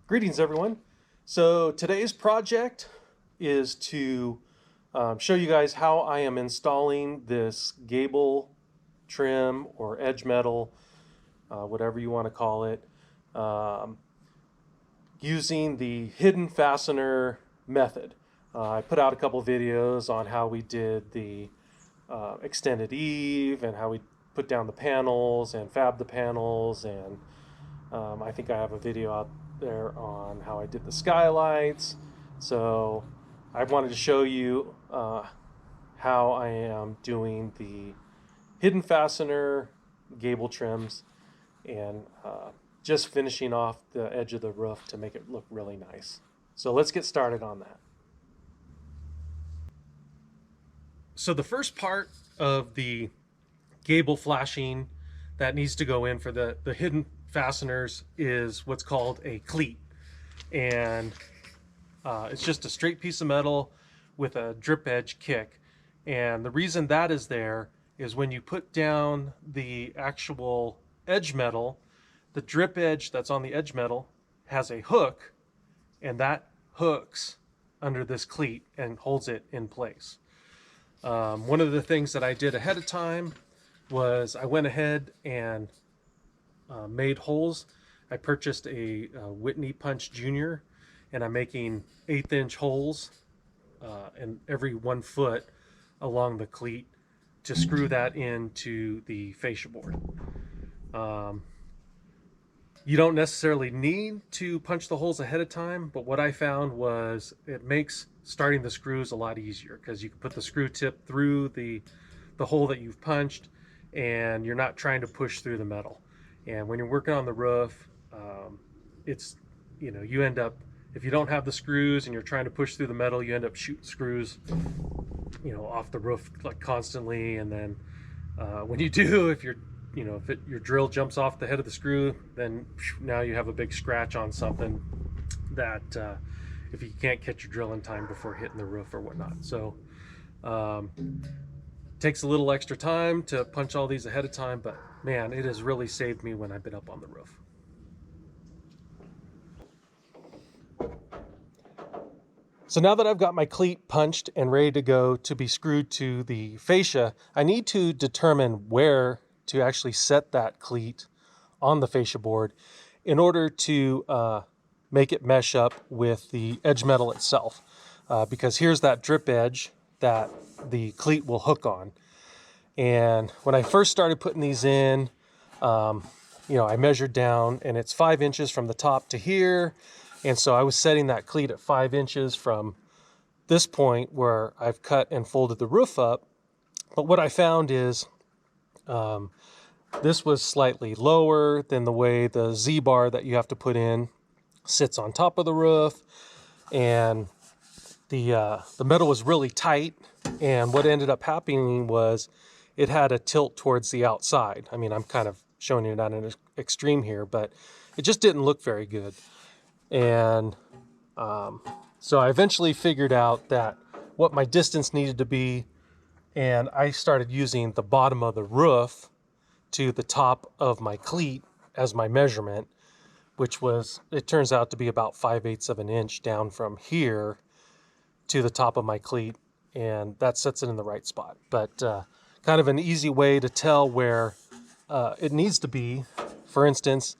Greetings, everyone. So today's project is to show you guys how I am installing this Gable trim or edge metal, whatever you want to call it, um, using the hidden fastener method. I put out a couple videos on how we did the extended eave and how we put down the panels and fab the panels, and I think I have a video out there on how I did the skylights. So I wanted to show you how I am doing the hidden fastener gable trims and just finishing off the edge of the roof to make it look really nice. So let's get started on that. So the first part of the gable flashing that needs to go in for the hidden fasteners is what's called a cleat. And it's just a straight piece of metal with a drip edge kick. And the reason that is there is when you put down the actual edge metal, the drip edge that's on the edge metal has a hook, and that hooks under this cleat and holds it in place. One of the things that I did ahead of time was I went ahead and made holes. I purchased a Whitney Punch Junior, and I'm making 1/8" holes in every 1 foot along the cleat to screw that into the fascia board. You don't necessarily need to punch the holes ahead of time, but what I found was it makes starting the screws a lot easier because you can put the screw tip through the hole that you've punched, and you're not trying to push through the metal. And when you're working on the roof, it's, you end up, if you don't have the screws and you're trying to push through the metal, you end up shooting screws, off the roof like constantly. And then when you do, if you're, your drill jumps off the head of the screw, then now you have a big scratch on something that if you can't catch your drill in time before hitting the roof or whatnot. So takes a little extra time to punch all these ahead of time, but man, it has really saved me when I've been up on the roof. So now that I've got my cleat punched and ready to go to be screwed to the fascia, I need to determine where to actually set that cleat on the fascia board in order to make it mesh up with the edge metal itself. Because here's that drip edge that the cleat will hook on. And when I first started putting these in, I measured down, and it's 5 inches from the top to here. And so I was setting that cleat at 5 inches from this point where I've cut and folded the roof up. But what I found is this was slightly lower than the way the Z-bar that you have to put in sits on top of the roof. And the metal was really tight. And what ended up happening was it had a tilt towards the outside. I mean, I'm kind of showing you that in an extreme here, but it just didn't look very good. And so I eventually figured out that what my distance needed to be, and I started using the bottom of the roof to the top of my cleat as my measurement, which was, it turns out to be about 5/8 of an inch down from here to the top of my cleat, and that sets it in the right spot. But kind of an easy way to tell where it needs to be. For instance,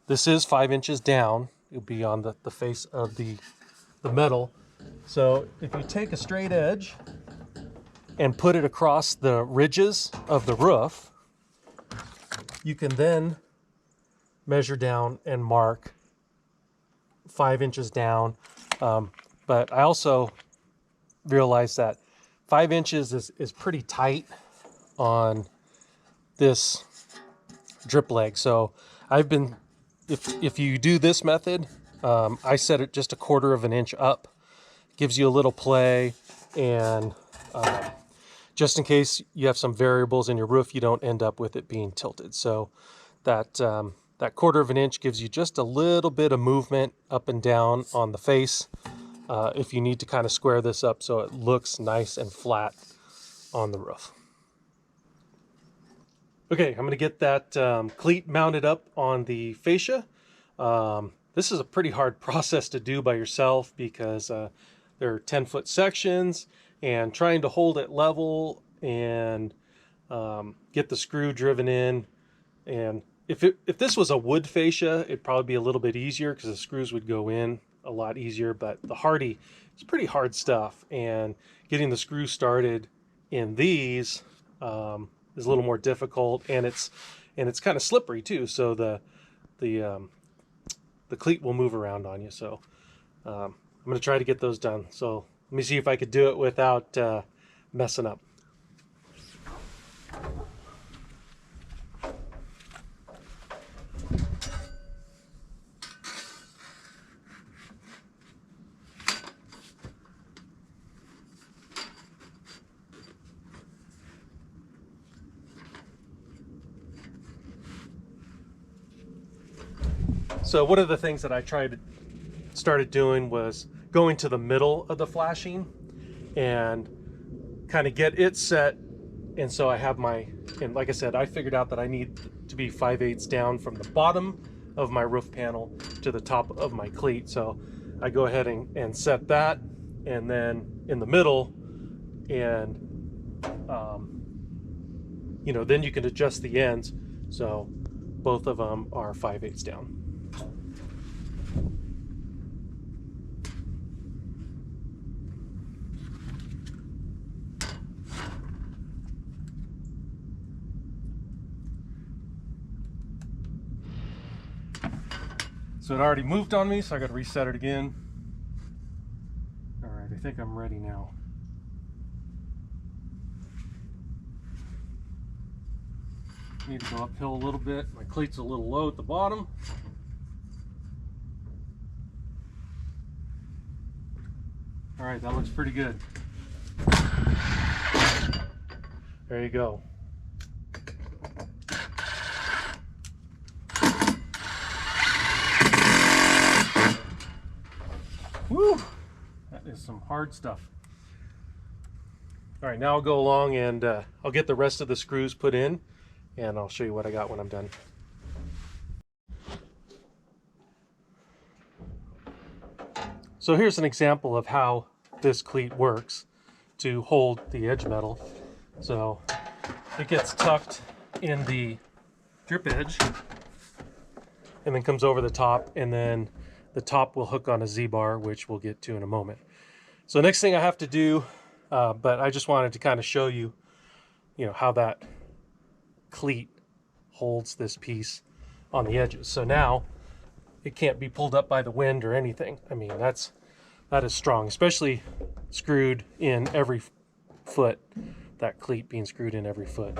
this is 5 inches down. It would be on the face of the metal. So if you take a straight edge and put it across the ridges of the roof, you can then measure down and mark 5 inches down. But I also realized that 5 inches is pretty tight on this drip leg. So I've been, if you do this method, I set it just 1/4 of an inch up. Gives you a little play, and just in case you have some variables in your roof, you don't end up with it being tilted. So that 1/4 of an inch gives you just a little bit of movement up and down on the face if you need to kind of square this up so it looks nice and flat on the roof. Okay, I'm going to get that cleat mounted up on the fascia. this is a pretty hard process to do by yourself because there are 10-foot sections, and trying to hold it level and get the screw driven in. And if this was a wood fascia, it'd probably be a little bit easier because the screws would go in a lot easier. But the hardy, it's pretty hard stuff, and getting the screw started in these is a little more difficult, and it's kind of slippery too. So the cleat will move around on you. So I'm going to try to get those done. So let me see if I could do it without messing up. So one of the things that I started doing was going to the middle of the flashing and kind of get it set. And so I have and like I said, I figured out that I need to be 5/8 down from the bottom of my roof panel to the top of my cleat. So I go ahead and set that, and then in the middle, and then you can adjust the ends. So both of them are 5/8 down. So it already moved on me, so I got to reset it again. All right, I think I'm ready now. Need to go uphill a little bit. My cleat's a little low at the bottom. All right, that looks pretty good. There you go. Woo! That is some hard stuff. All right, now I'll go along and I'll get the rest of the screws put in, and I'll show you what I got when I'm done. So here's an example of how this cleat works to hold the edge metal. So it gets tucked in the drip edge and then comes over the top, and then the top will hook on a Z-bar, which we'll get to in a moment. So next thing I have to do, but I just wanted to kind of show you, how that cleat holds this piece on the edges. So now it can't be pulled up by the wind or anything. I mean, that is strong, especially screwed in every foot. That cleat being screwed in every foot,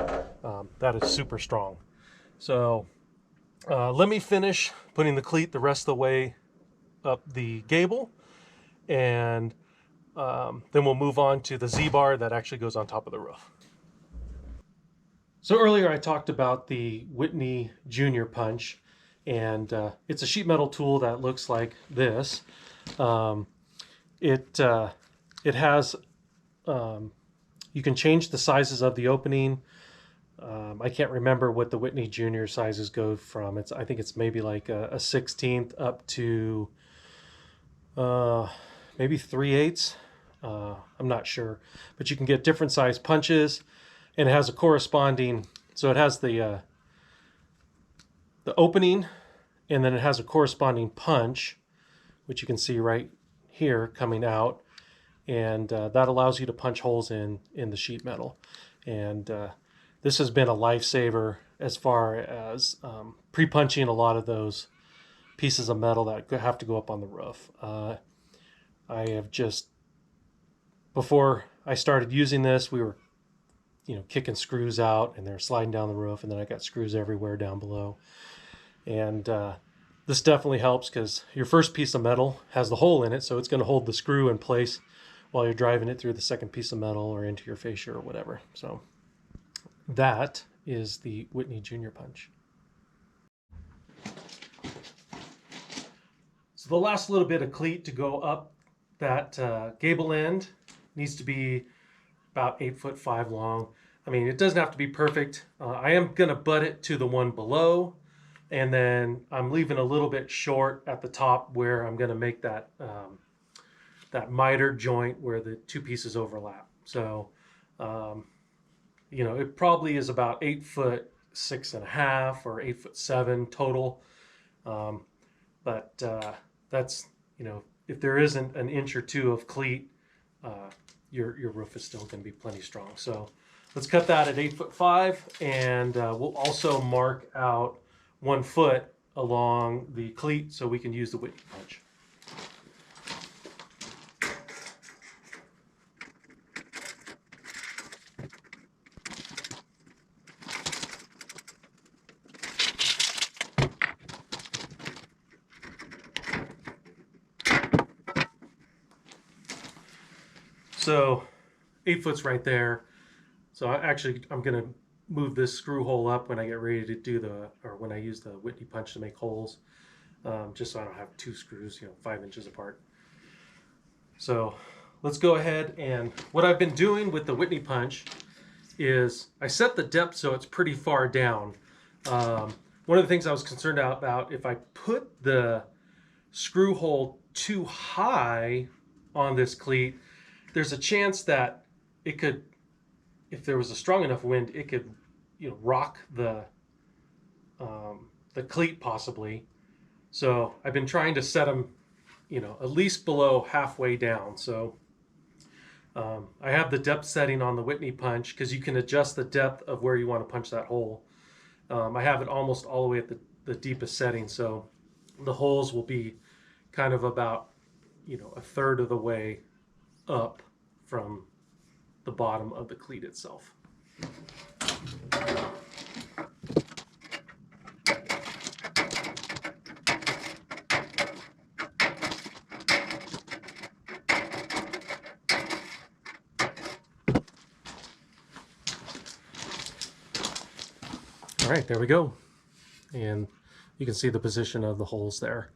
that is super strong. So let me finish putting the cleat the rest of the way up the gable, and then we'll move on to the Z-bar that actually goes on top of the roof. So earlier I talked about the Whitney Junior punch, and it's a sheet metal tool that looks like this. It has you can change the sizes of the opening. I can't remember what the Whitney Junior sizes go from. I think it's maybe like a 1/16 up to maybe 3/8. I'm not sure, but you can get different size punches, and it has a corresponding. So it has the opening, and then it has a corresponding punch, which you can see right here coming out, and that allows you to punch holes in the sheet metal. And this has been a lifesaver as far as pre-punching a lot of those pieces of metal that have to go up on the roof. I have just, before I started using this, we were kicking screws out, and they're sliding down the roof, and then I got screws everywhere down below. And this definitely helps because your first piece of metal has the hole in it, so it's going to hold the screw in place while you're driving it through the second piece of metal or into your fascia or whatever. So that is the Whitney Junior punch. So the last little bit of cleat to go up that gable end needs to be about 8'5" long. I mean, it doesn't have to be perfect. I am going to butt it to the one below, and then I'm leaving a little bit short at the top where I'm going to make that that miter joint where the two pieces overlap. So, you know, it probably is about 8'6.5" or 8'7" total. But that's, you know, if there isn't an inch or two of cleat, your roof is still going to be plenty strong. So let's cut that at 8'5", and we'll also mark out 1 foot along the cleat so we can use the Whitney punch. So 8 foot's right there. So I'm going to move this screw hole up when I get ready to do when I use the Whitney punch to make holes, just so I don't have two screws, you know, 5 inches apart. So let's go ahead, and what I've been doing with the Whitney punch is I set the depth so it's pretty far down. One of the things I was concerned about, if I put the screw hole too high on this cleat, there's a chance that it could, if there was a strong enough wind, it could, you know, rock the cleat possibly. So I've been trying to set them, you know, at least below halfway down. So I have the depth setting on the Whitney punch because you can adjust the depth of where you want to punch that hole. I have it almost all the way at the deepest setting, so the holes will be kind of about, you know, 1/3 of the way up from the bottom of the cleat itself. All right, there we go. And you can see the position of the holes there.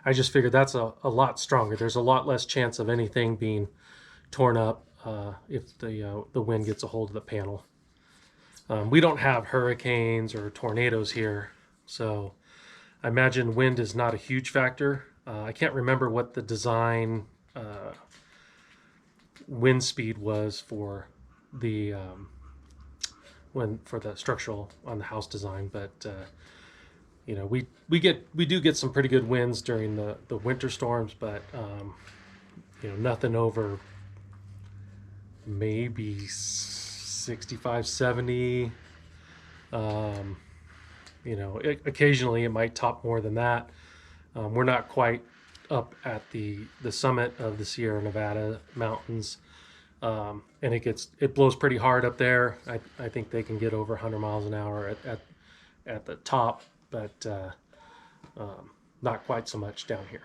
I just figured that's a lot stronger. There's a lot less chance of anything being torn up if the wind gets a hold of the panel. We don't have hurricanes or tornadoes here, so I imagine wind is not a huge factor. I can't remember what the design wind speed was for the for the structural on the house design, but you know, we do get some pretty good winds during the winter storms, but you know, nothing over maybe 65, 70. You know, occasionally it might top more than that. We're not quite up at the summit of the Sierra Nevada mountains, and it blows pretty hard up there. I think they can get over 100 miles an hour at the top, but not quite so much down here.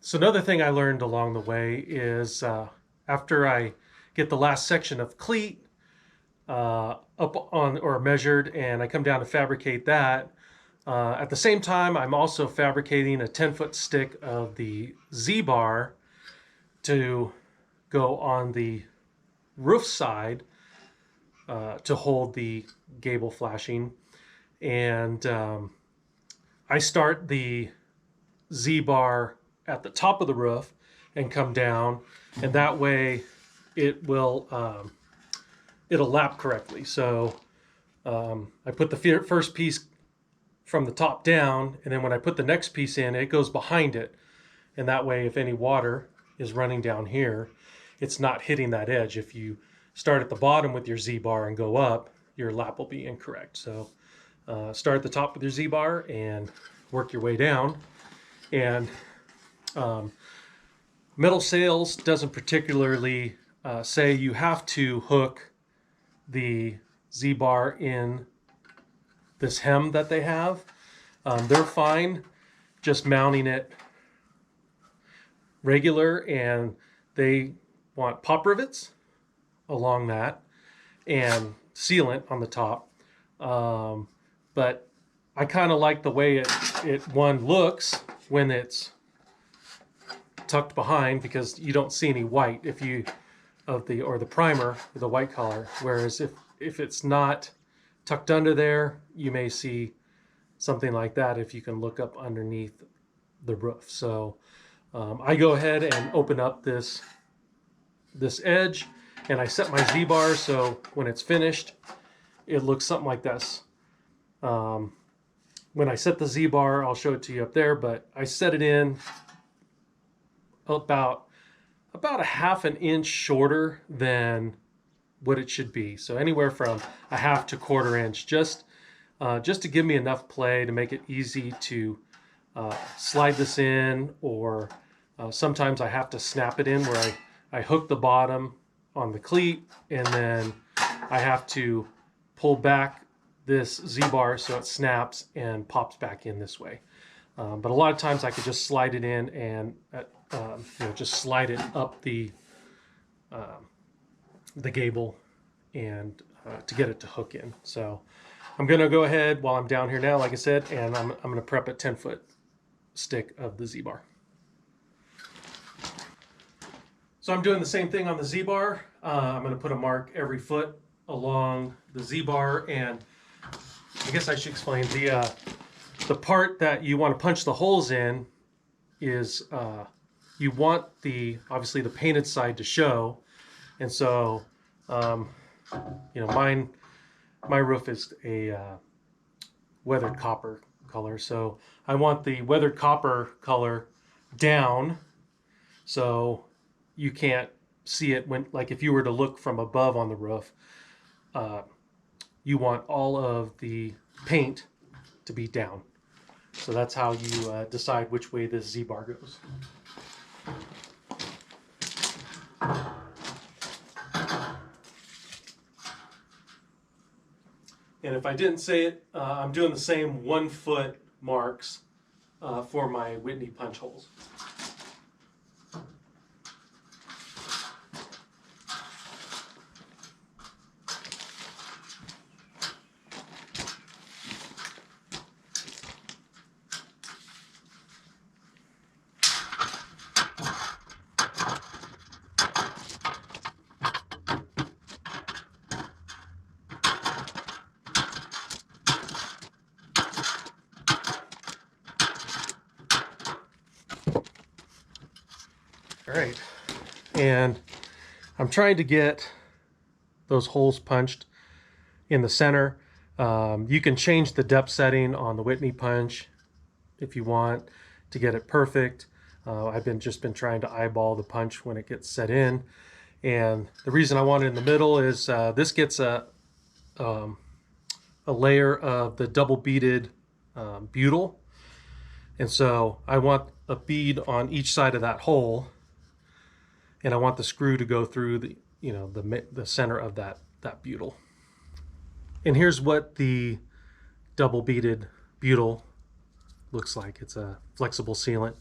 So another thing I learned along the way is after I get the last section of cleat up on or measured, and I come down to fabricate that, at the same time I'm also fabricating a 10-foot stick of the Z-bar to go on the roof side to hold the gable flashing. And I start the Z-bar at the top of the roof and come down, and that way it will it'll lap correctly. So I put the first piece from the top down, and then when I put the next piece in, it goes behind it, and that way if any water is running down here, it's not hitting that edge. If you start at the bottom with your Z-bar and go up, your lap will be incorrect. So start at the top with your Z-bar and work your way down. And Metal Sales doesn't particularly say you have to hook the Z-bar in this hem that they have. They're fine just mounting it regular, and they want pop rivets along that and sealant on the top. But I kind of like the way it looks when it's tucked behind, because you don't see any white or the primer, the white color. Whereas if it's not tucked under there, you may see something like that if you can look up underneath the roof. So I go ahead and open up this edge, and I set my Z-bar so when it's finished, it looks something like this. When I set the Z-bar, I'll show it to you up there, but I set it in about a half an inch shorter than what it should be. So anywhere from a half to quarter inch, just to give me enough play to make it easy to slide this in, or sometimes I have to snap it in where I hook the bottom on the cleat, and then I have to pull back this Z-bar so it snaps and pops back in this way. But a lot of times I could just slide it in and just slide it up the gable and to get it to hook in. So I'm going to go ahead while I'm down here now, like I said, and I'm going to prep a 10-foot stick of the Z-bar. So I'm doing the same thing on the Z-bar. I'm going to put a mark every foot along the Z-bar, and I guess I should explain the part that you want to punch the holes in is you want obviously the painted side to show, and so my roof is a weathered copper color, so I want the weathered copper color down so you can't see it when, like, if you were to look from above on the roof, you want all of the paint to be down. So that's how you decide which way this Z-bar goes. And if I didn't say it, I'm doing the same 1 foot marks for my Whitney punch holes. All right, and I'm trying to get those holes punched in the center. You can change the depth setting on the Whitney punch if you want to get it perfect. I've just been trying to eyeball the punch when it gets set in, and the reason I want it in the middle is this gets a layer of the double beaded butyl, and so I want a bead on each side of that hole, and I want the screw to go through the center of that butyl. And here's what the double beaded butyl looks like. It's a flexible sealant,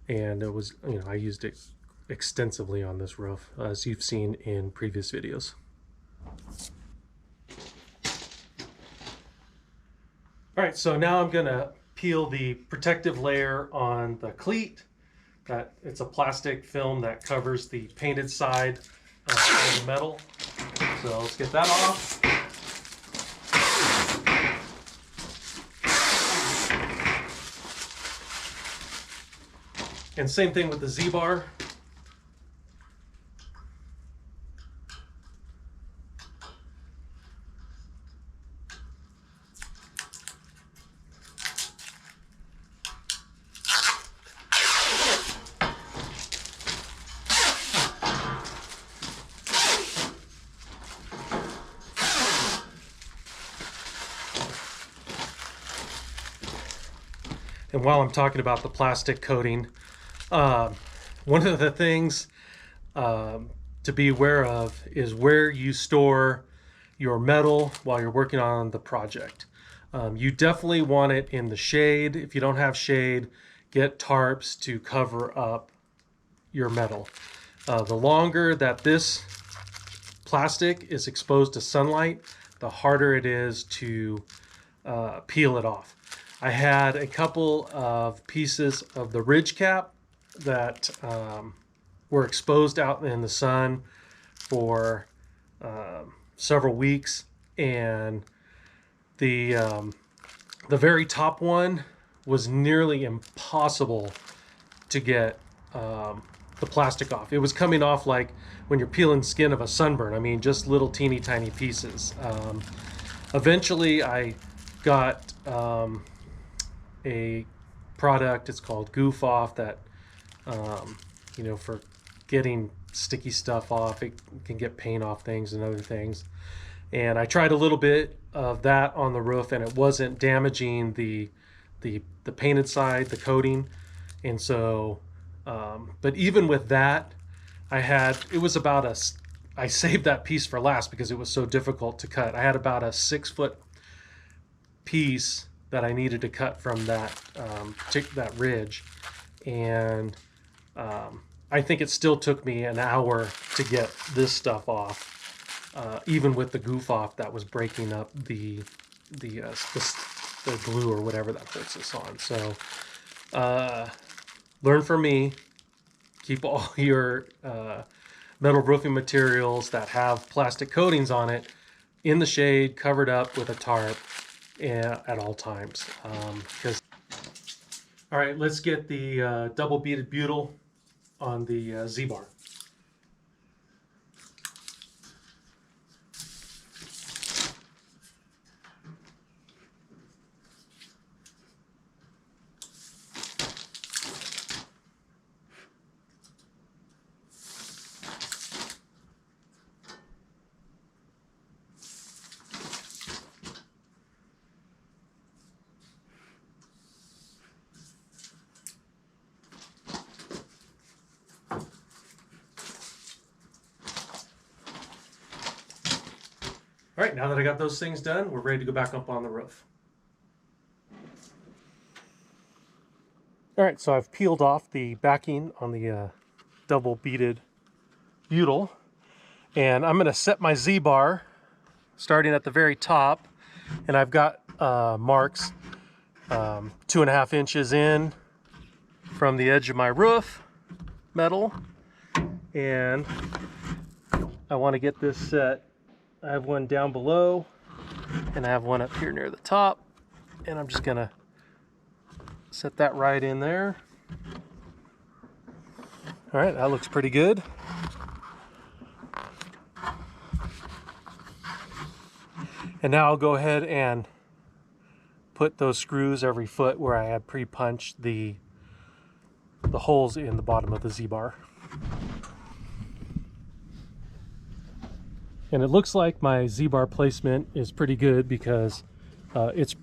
and it was, I used it extensively on this roof, as you've seen in previous videos. All right, so now I'm gonna peel the protective layer on the cleat. It's a plastic film that covers the painted side of the metal. So let's get that off. And same thing with the Z-bar. And while I'm talking about the plastic coating, one of the things to be aware of is where you store your metal while you're working on the project. You definitely want it in the shade. If you don't have shade, get tarps to cover up your metal. The longer that this plastic is exposed to sunlight, the harder it is to peel it off. I had a couple of pieces of the ridge cap that were exposed out in the sun for several weeks, and the very top one was nearly impossible to get the plastic off. It was coming off like when you're peeling skin of a sunburn. I mean, just little teeny tiny pieces. Eventually I got a product, it's called Goof Off, that you know, for getting sticky stuff off. It can get paint off things and other things. And I tried a little bit of that on the roof, and it wasn't damaging the painted side, the coating. And so but even with that, it was about I saved that piece for last because it was so difficult to cut. I had about a 6-foot piece that I needed to cut from that that ridge, and I think it still took me an hour to get this stuff off, even with the Goof Off that was breaking up the glue or whatever that holds this on. So learn from me. Keep all your metal roofing materials that have plastic coatings on it in the shade, covered up with a tarp at all times. All right, let's get the double beaded butyl on the Z-bar. All right, now that I got those things done, we're ready to go back up on the roof. All right, so I've peeled off the backing on the double beaded butyl, and I'm gonna set my Z-bar starting at the very top, and I've got marks 2.5 inches in from the edge of my roof metal, and I want to get this set. I have one down below, and I have one up here near the top, and I'm just gonna set that right in there. All right, that looks pretty good. And now I'll go ahead and put those screws every foot where I had pre-punched the holes in the bottom of the Z-bar. And it looks like my Z-bar placement is pretty good because it's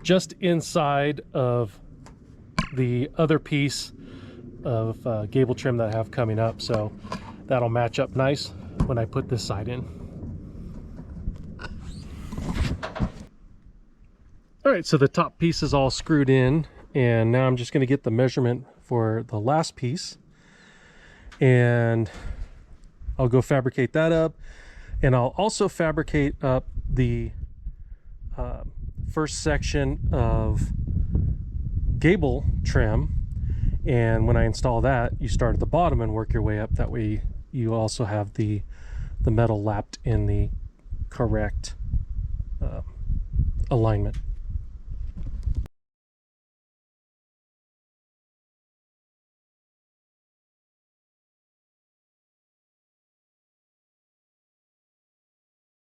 just inside of the other piece of gable trim that I have coming up, so that'll match up nice when I put this side in. All right, so the top piece is all screwed in, and now I'm just going to get the measurement for the last piece, and I'll go fabricate that up. And I'll also fabricate up the first section of gable trim, and when I install that, you start at the bottom and work your way up. That way you also have the metal lapped in the correct alignment.